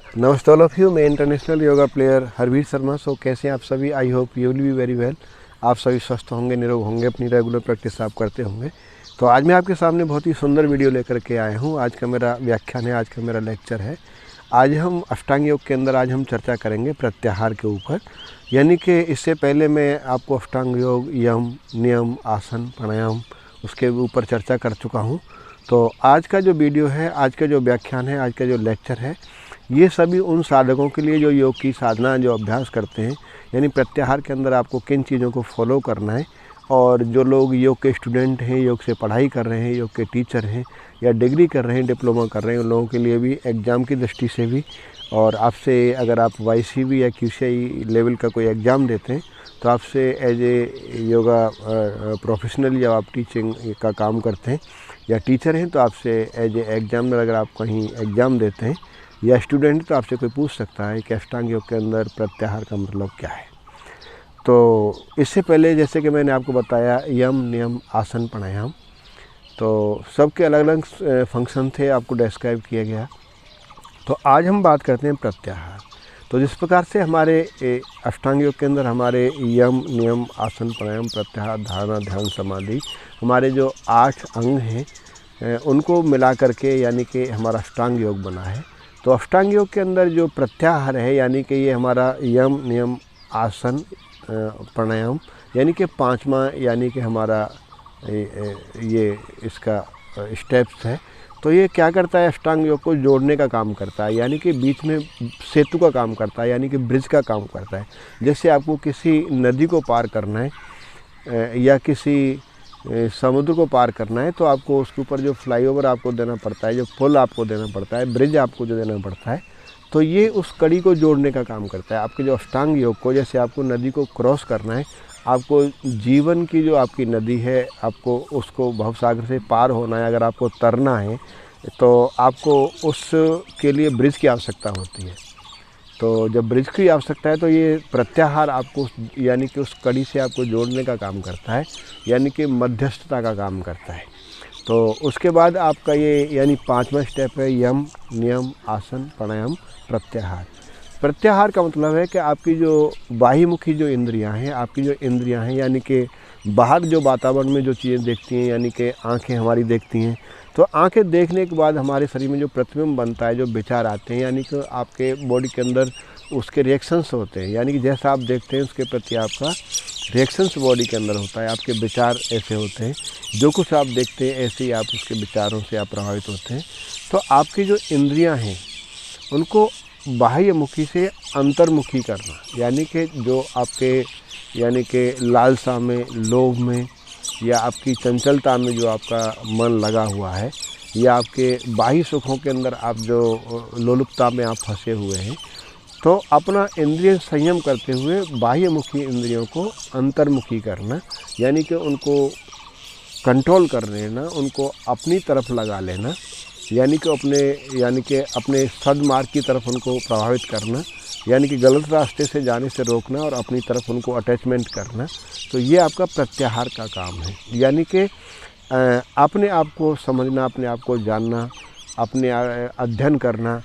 नमस्ते all of you. मैं international yoga player Harvir Sharma. कैसे हैं आप सभी? I hope you will be very well. आप सभी स्वस्थ होंगे, निरोग होंगे, अपनी रेगुलर प्रैक्टिस आप करते होंगे। तो आज मैं आपके सामने बहुत ही सुंदर वीडियो लेकर के आया हूं। आज का मेरा व्याख्यान है, आज का मेरा लेक्चर है। आज हम अष्टांग योग के अंदर आज हम चर्चा करेंगे प्रत्याहार के ऊपर। यानी कि इससे पहले मैं आपको अष्टांग योग, यम, नियम, आसन, प्राणायाम उसके ऊपर चर्चा कर चुका हूँ। तो आज का जो वीडियो है, आज का जो व्याख्यान है, आज का जो लेक्चर है, ये सभी उन साधकों के लिए जो योग की साधना जो अभ्यास करते हैं। यानी प्रत्याहार के अंदर आपको किन चीज़ों को फॉलो करना है, और जो लोग योग के स्टूडेंट हैं, योग से पढ़ाई कर रहे हैं, योग के टीचर हैं या डिग्री कर रहे हैं, डिप्लोमा कर रहे हैं, उन लोगों के लिए भी एग्ज़ाम की दृष्टि से भी, और आपसे अगर आप YCB या QCI लेवल का कोई एग्ज़ाम देते हैं तो आपसे एज ए योगा प्रोफेशनल या आप टीचिंग का काम करते हैं या टीचर हैं तो आपसे एज ए एग्जामिनर अगर आप कहीं एग्ज़ाम देते हैं या स्टूडेंट तो आपसे कोई पूछ सकता है कि अष्टांग योग के अंदर प्रत्याहार का मतलब क्या है। तो इससे पहले जैसे कि मैंने आपको बताया यम, नियम, आसन, प्राणायाम, तो सबके अलग अलग फंक्शन थे, आपको डिस्क्राइब किया गया। तो आज हम बात करते हैं प्रत्याहार। तो जिस प्रकार से हमारे अष्टांग योग के अंदर हमारे यम, नियम, आसन, प्राणायाम, प्रत्याहार, धारणा, ध्यान, समाधि, हमारे जो 8 अंग हैं उनको मिला करके यानी कि हमारा अष्टांग योग बना है। तो अष्टांग योग के अंदर जो प्रत्याहार है यानी कि ये हमारा यम, नियम, आसन, प्राणायाम यानी कि 5वां यानी कि हमारा ये इसका स्टेप्स है। तो ये क्या करता है, अष्टांग योग को जोड़ने का काम करता है, यानी कि बीच में सेतु का काम करता है, यानी कि ब्रिज का काम करता है। जैसे आपको किसी नदी को पार करना है या किसी समुद्र को पार करना है तो आपको उसके ऊपर जो फ्लाईओवर आपको देना पड़ता है, जो पुल आपको देना पड़ता है, ब्रिज आपको जो देना पड़ता है, तो ये उस कड़ी को जोड़ने का काम करता है। आपके जो अष्टांग योग को, जैसे आपको नदी को क्रॉस करना है, आपको जीवन की जो आपकी नदी है, आपको उसको भवसागर से पार होना है, अगर आपको तरना है तो आपको उसके लिए ब्रिज की आवश्यकता होती है। तो जब ब्रिज की आवश्यकता है तो ये प्रत्याहार आपको यानी कि उस कड़ी से आपको जोड़ने का काम करता है, यानी कि मध्यस्थता का काम करता है। तो उसके बाद आपका ये यानी 5वां स्टेप है यम, नियम, आसन, प्राणायाम, प्रत्याहार। प्रत्याहार का मतलब है कि आपकी जो बाह्यमुखी जो इंद्रियां हैं, आपकी जो इंद्रियां हैं यानी कि बाहर जो वातावरण में जो चीज़ें देखती हैं, यानी कि आंखें हमारी देखती हैं, तो आंखें देखने के बाद हमारे शरीर में जो प्रतिबिंब बनता है, जो विचार आते हैं, यानी कि आपके बॉडी के अंदर उसके रिएक्शंस होते हैं, यानी कि जैसा आप देखते हैं उसके प्रति आपका रिएक्शंस बॉडी के अंदर होता है, आपके विचार ऐसे होते हैं, जो कुछ आप देखते हैं ऐसे ही आप उसके विचारों से आप प्रभावित होते हैं। तो आपकी जो इंद्रियां हैं उनको बाह्यमुखी से अंतर्मुखी करना, यानी कि जो आपके यानी कि लालसा में, लोभ में या आपकी चंचलता में जो आपका मन लगा हुआ है, या आपके बाह्य सुखों के अंदर आप जो लोलुपता में आप फंसे हुए हैं, तो अपना इंद्रिय संयम करते हुए बाह्यमुखी इंद्रियों को अंतर्मुखी करना, यानी कि उनको कंट्रोल कर लेना, उनको अपनी तरफ लगा लेना, यानी कि अपने सद्मार्ग की तरफ उनको प्रभावित करना, यानी कि गलत रास्ते से जाने से रोकना और अपनी तरफ उनको अटैचमेंट करना। तो ये आपका प्रत्याहार का काम है, यानी कि अपने आप को समझना, अपने आप को जानना, अपने अध्ययन करना,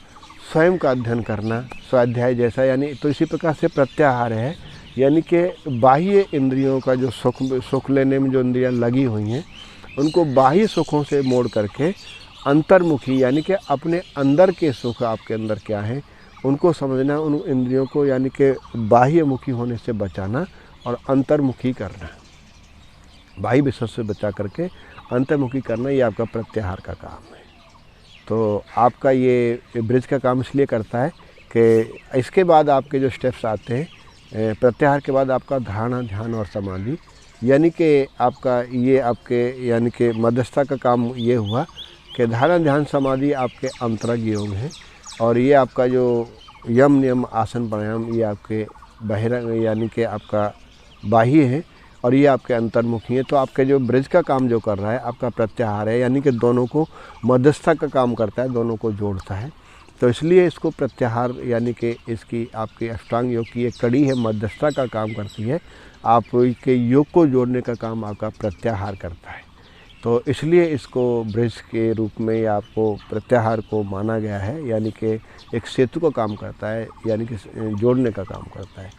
स्वयं का अध्ययन करना, स्वाध्याय जैसा। यानी तो इसी प्रकार से प्रत्याहार है, यानी कि बाह्य इंद्रियों का जो सुख लेने में जो इंद्रियां लगी हुई हैं उनको बाह्य सुखों से मोड़ करके अंतर्मुखी, यानी कि अपने अंदर के सुख आपके अंदर क्या है उनको समझना, उन इंद्रियों को यानी कि बाह्यमुखी होने से बचाना और अंतर्मुखी करना, बाह्य विषय से बचा करके अंतर्मुखी करना, ये आपका प्रत्याहार का काम है। तो आपका ये ब्रिज का काम इसलिए करता है कि इसके बाद आपके जो स्टेप्स आते हैं प्रत्याहार के बाद आपका धारणा, ध्यान और समाधि, यानी कि आपका ये आपके यानी कि मध्यस्थता का काम ये हुआ कि धारणा, ध्यान, समाधि आपके अंतरंग योग हैं, और ये आपका जो यम, नियम, आसन, प्राणायाम ये आपके बहिरंग यानी कि आपका बाह्य है, और ये आपके अंतर्मुखी है। तो आपके जो ब्रिज का काम जो कर रहा है आपका प्रत्याहार है, यानी कि दोनों को मध्यस्थता का काम करता है, दोनों को जोड़ता है। तो इसलिए इसको प्रत्याहार यानी कि इसकी आपकी अष्टांग योग की एक कड़ी है, मध्यस्थता का काम करती है, आपके योग को जोड़ने का काम आपका प्रत्याहार करता है। तो इसलिए इसको ब्रिज के रूप में या आपको प्रत्याहार को माना गया है, यानी कि एक सेतु का काम करता है, यानी कि जोड़ने का काम करता है।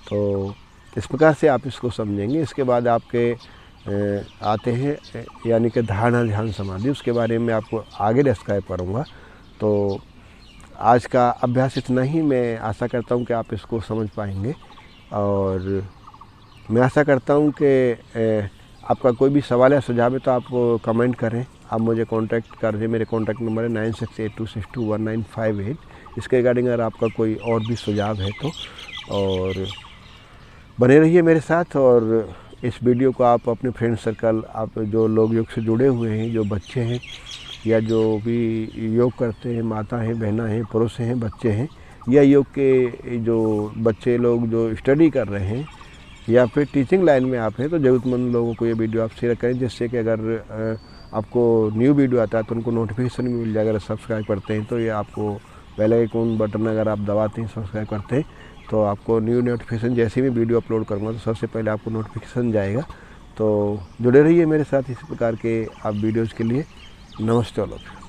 तो इस प्रकार से आप इसको समझेंगे। इसके बाद आपके आते हैं यानी कि धारणा ध्यान समाधि, उसके बारे में आपको आगे डिस्क्राइब करूँगा। तो आज का अभ्यास इतना ही। मैं आशा करता हूँ कि आप इसको समझ पाएंगे, और मैं आशा करता हूँ कि आपका कोई भी सवाल या सुझाव है तो आप कमेंट करें। आप मुझे कांटेक्ट कर दें। मेरे कांटेक्ट नंबर है 9682621958। इसके रिगार्डिंग अगर आपका कोई और भी सुझाव है तो, और बने रहिए मेरे साथ। और इस वीडियो को आप अपने फ्रेंड सर्कल, आप जो लोग योग से जुड़े हुए हैं, जो बच्चे हैं या जो भी योग करते हैं, माता हैं, बहना हैं, पुरुष हैं, बच्चे हैं, या योग के जो बच्चे लोग जो स्टडी कर रहे हैं या फिर टीचिंग लाइन में आप हैं, तो ज़रूरतमंद लोगों को ये वीडियो आप शेयर करें, जिससे कि अगर आपको न्यू वीडियो आता है तो उनको नोटिफिकेशन भी मिल जाएगा। अगर सब्सक्राइब करते हैं तो ये आपको बेल आइकन बटन अगर आप दबाते हैं, सब्सक्राइब करते हैं, तो आपको न्यू नोटिफिकेशन जैसे भी वीडियो अपलोड करूँगा तो सबसे पहले आपको नोटिफिकेशन जाएगा। तो जुड़े रहिए मेरे साथ इस प्रकार के आप वीडियोज़ के लिए। नमस्ते ऑल ऑफ यू।